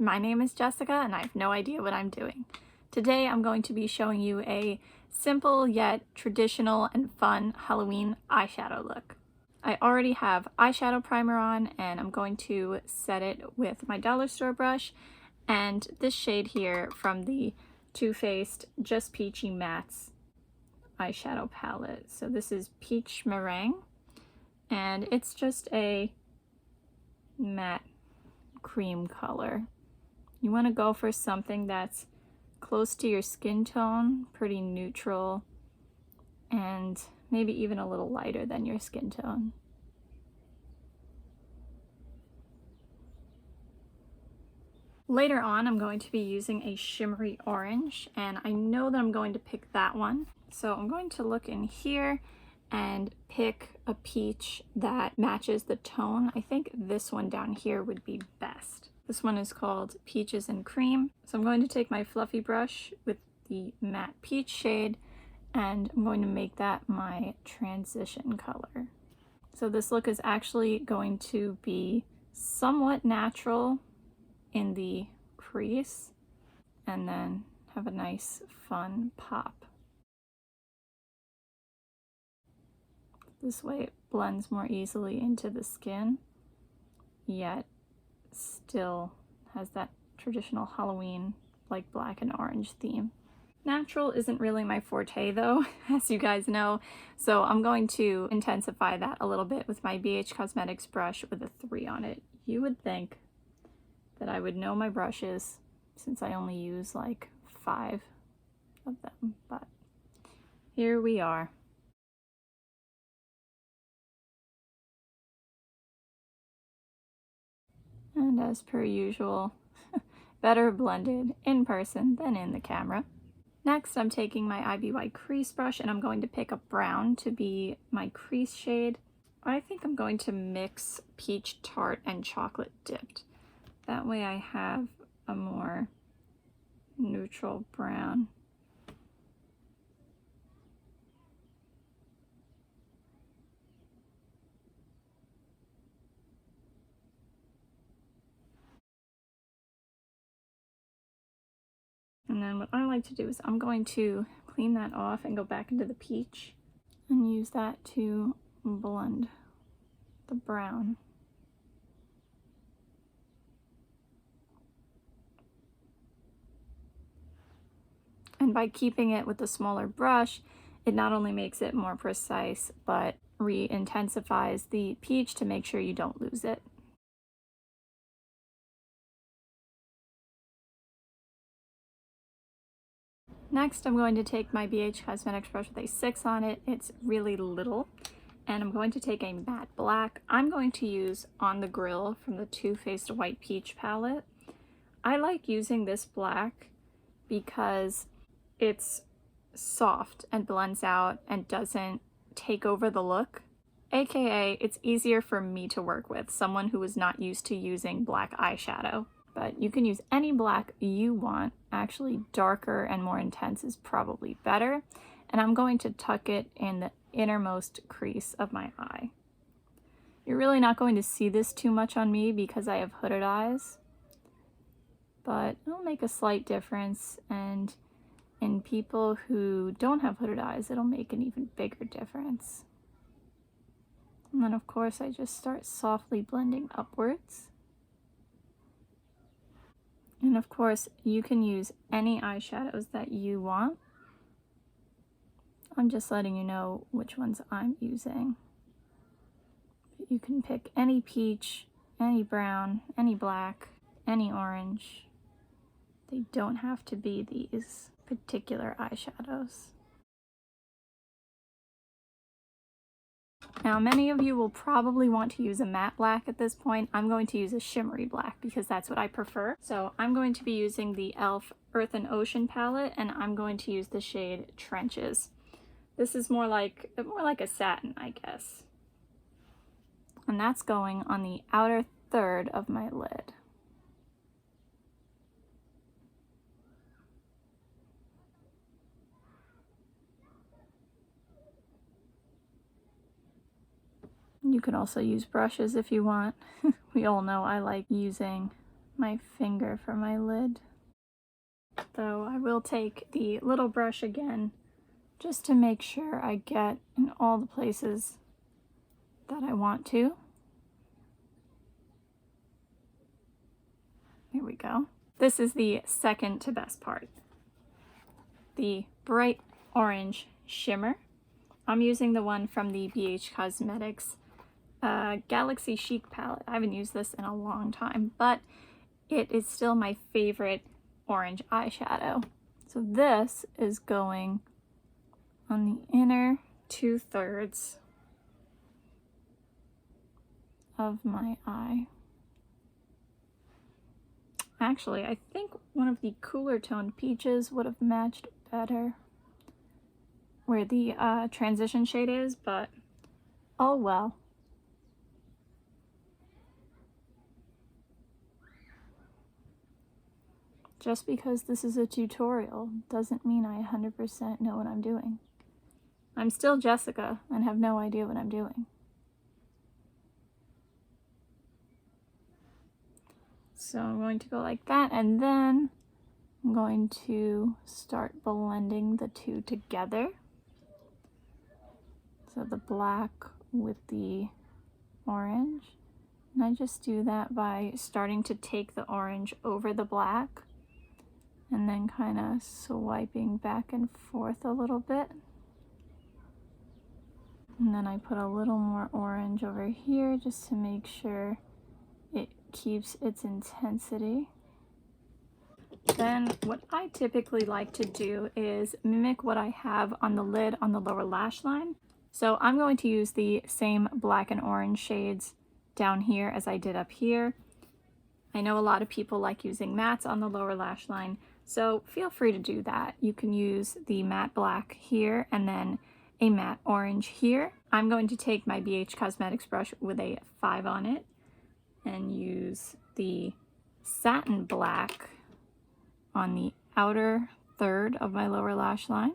My name is Jessica and I have no idea what I'm doing. Today I'm going to be showing you a simple yet traditional and fun Halloween eyeshadow look. I already have eyeshadow primer on and I'm going to set it with my dollar store brush and this shade here from the Too Faced Just Peachy Mattes eyeshadow palette. So this is Peach Meringue and it's just a matte cream color. You want to go for something that's close to your skin tone, pretty neutral, and maybe even a little lighter than your skin tone. Later on, I'm going to be using a shimmery orange, and I know that I'm going to pick that one. So I'm going to look in here and pick a peach that matches the tone. I think this one down here would be best. This one is called Peaches and Cream. So I'm going to take my fluffy brush with the matte peach shade and I'm going to make that my transition color. So this look is actually going to be somewhat natural in the crease and then have a nice fun pop. This way it blends more easily into the skin, yet still has that traditional Halloween like black and orange theme. Natural isn't really my forte though, as you guys know, so I'm going to intensify that a little bit with my BH Cosmetics brush with a 3 on it. You would think that I would know my brushes since I only use like 5 of them, but here we are. And as per usual, better blended in person than in the camera. Next, I'm taking my IBY crease brush and I'm going to pick up brown to be my crease shade. I think I'm going to mix peach tart and chocolate dipped. That way I have a more neutral brown. And then what I like to do is I'm going to clean that off and go back into the peach and use that to blend the brown. And by keeping it with the smaller brush, it not only makes it more precise, but re-intensifies the peach to make sure you don't lose it. Next, I'm going to take my BH Cosmetics brush with a 6 on it. It's really little. And I'm going to take a matte black. I'm going to use On the Grill from the Too Faced White Peach palette. I like using this black because it's soft and blends out and doesn't take over the look. AKA, it's easier for me to work with, someone who is not used to using black eyeshadow. But you can use any black you want. Actually, darker and more intense is probably better. And I'm going to tuck it in the innermost crease of my eye. You're really not going to see this too much on me because I have hooded eyes, but it'll make a slight difference, and in people who don't have hooded eyes, it'll make an even bigger difference. And then of course I just start softly blending upwards. And of course you can use any eyeshadows that you want. I'm just letting you know which ones I'm using. You can pick any peach, any brown, any black, any orange. They don't have to be these particular eyeshadows. Now, many of you will probably want to use a matte black at this point. I'm going to use a shimmery black because that's what I prefer. So I'm going to be using the e.l.f. Earth and Ocean palette, and I'm going to use the shade Trenches. This is more like a satin, I guess. And that's going on the outer third of my lid. You can also use brushes if you want. We all know I like using my finger for my lid. Though I will take the little brush again just to make sure I get in all the places that I want to. There we go. This is the second to best part. The bright orange shimmer. I'm using the one from the BH Cosmetics Galaxy Chic palette. I haven't used this in a long time, but it is still my favorite orange eyeshadow. So this is going on the inner 2/3 of my eye. Actually, I think one of the cooler toned peaches would have matched better where the transition shade is, but oh well. Just because this is a tutorial doesn't mean I 100% know what I'm doing. I'm still Jessica and have no idea what I'm doing. So I'm going to go like that, and then I'm going to start blending the two together. So the black with the orange. And I just do that by starting to take the orange over the black and then kind of swiping back and forth a little bit. And then I put a little more orange over here just to make sure it keeps its intensity. Then what I typically like to do is mimic what I have on the lid on the lower lash line. So I'm going to use the same black and orange shades down here as I did up here. I know a lot of people like using mattes on the lower lash line, so feel free to do that. You can use the matte black here and then a matte orange here. I'm going to take my BH Cosmetics brush with a 5 on it and use the satin black on the outer third of my lower lash line.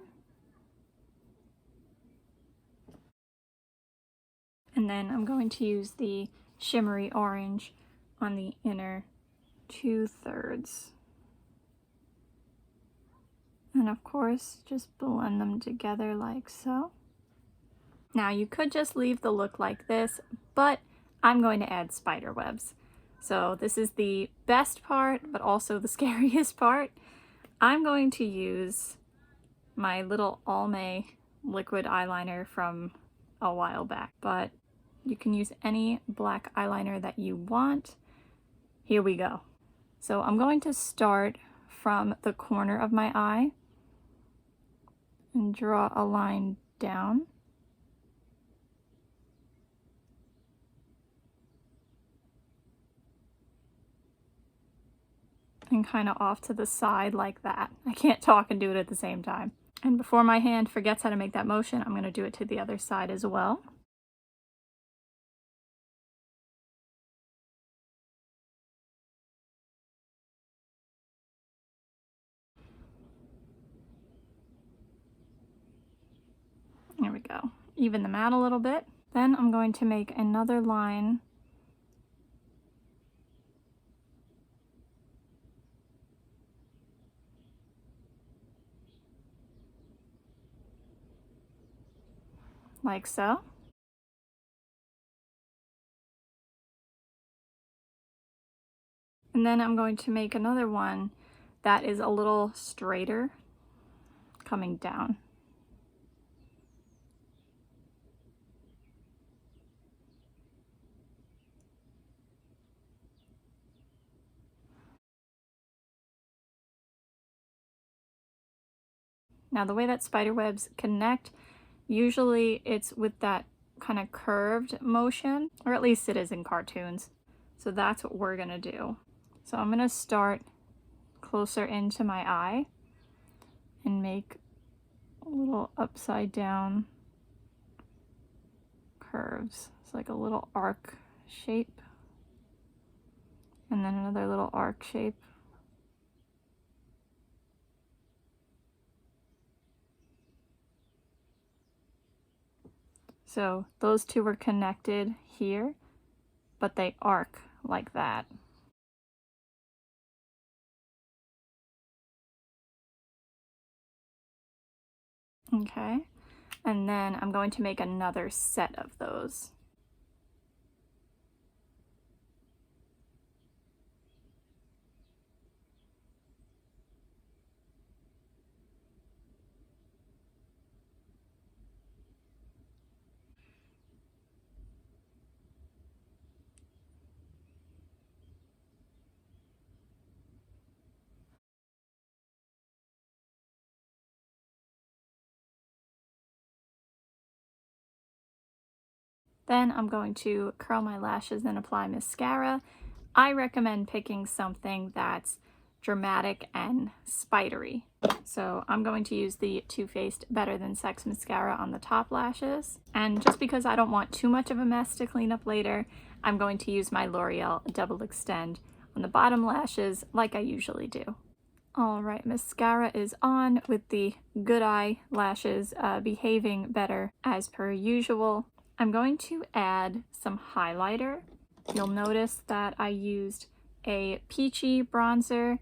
And then I'm going to use the shimmery orange on the inner 2/3. And of course, just blend them together like so. Now you could just leave the look like this, but I'm going to add spider webs. So this is the best part, but also the scariest part. I'm going to use my little Almay liquid eyeliner from a while back, but you can use any black eyeliner that you want. Here we go. So I'm going to start from the corner of my eye and draw a line down. And kind of off to the side like that. I can't talk and do it at the same time. And before my hand forgets how to make that motion, I'm going to do it to the other side as well. There we go. Even them out a little bit. Then I'm going to make another line like so. And then I'm going to make another one that is a little straighter coming down. Now the way that spider webs connect, usually it's with that kind of curved motion, or at least it is in cartoons. So that's what we're gonna do. So I'm gonna start closer into my eye and make a little upside down curves. It's like a little arc shape. And then another little arc shape. So those two are connected here, but they arc like that. Okay, and then I'm going to make another set of those. Then I'm going to curl my lashes and apply mascara. I recommend picking something that's dramatic and spidery. So I'm going to use the Too Faced Better Than Sex mascara on the top lashes. And just because I don't want too much of a mess to clean up later, I'm going to use my L'Oreal Double Extend on the bottom lashes like I usually do. Alright, mascara is on with the Good Eye lashes behaving better as per usual. I'm going to add some highlighter. You'll notice that I used a Peachy bronzer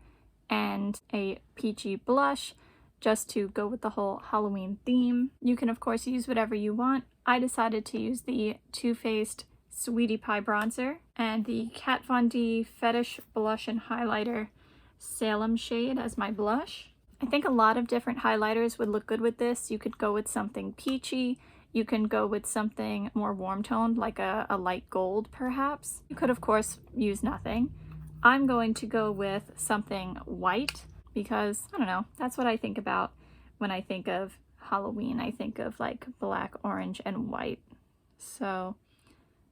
and a Peachy blush just to go with the whole Halloween theme. You can of course use whatever you want. I decided to use the Too Faced Sweetie Pie bronzer and the Kat Von D Fetish blush and highlighter Salem shade as my blush. I think a lot of different highlighters would look good with this. You could go with something peachy. You can go with something more warm toned, like a light gold perhaps. You could of course use nothing. I'm going to go with something white because, I don't know, that's what I think about when I think of Halloween. I think of like black, orange, and white. So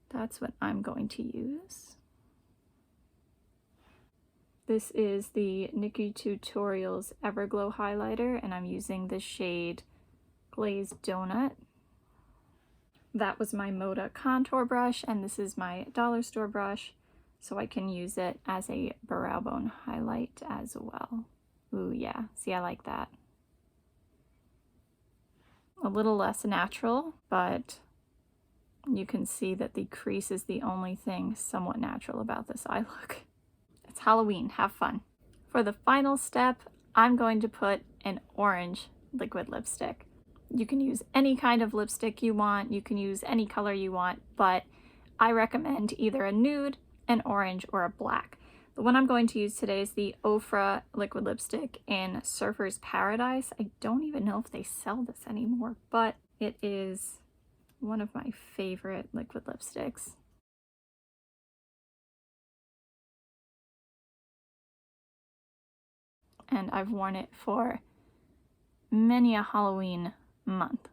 that's what I'm going to use. This is the Nikkietutorials Everglow highlighter, and I'm using the shade Glazed Donut. That was my Moda contour brush, and this is my dollar store brush, so I can use it as a brow bone highlight as well. Ooh, yeah. See, I like that. A little less natural, but you can see that the crease is the only thing somewhat natural about this eye look. It's Halloween, have fun. For the final step, I'm going to put an orange liquid lipstick. You can use any kind of lipstick you want, you can use any color you want, but I recommend either a nude, an orange, or a black. The one I'm going to use today is the Ofra liquid lipstick in Surfer's Paradise. I don't even know if they sell this anymore, but it is one of my favorite liquid lipsticks. And I've worn it for many a Halloween month.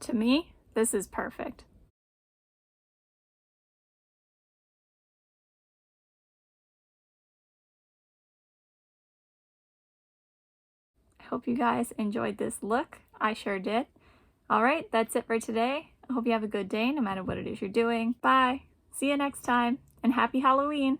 To me, this is perfect. I hope you guys enjoyed this look. I sure did. Alright, that's it for today. I hope you have a good day no matter what it is you're doing. Bye! See you next time, and happy Halloween!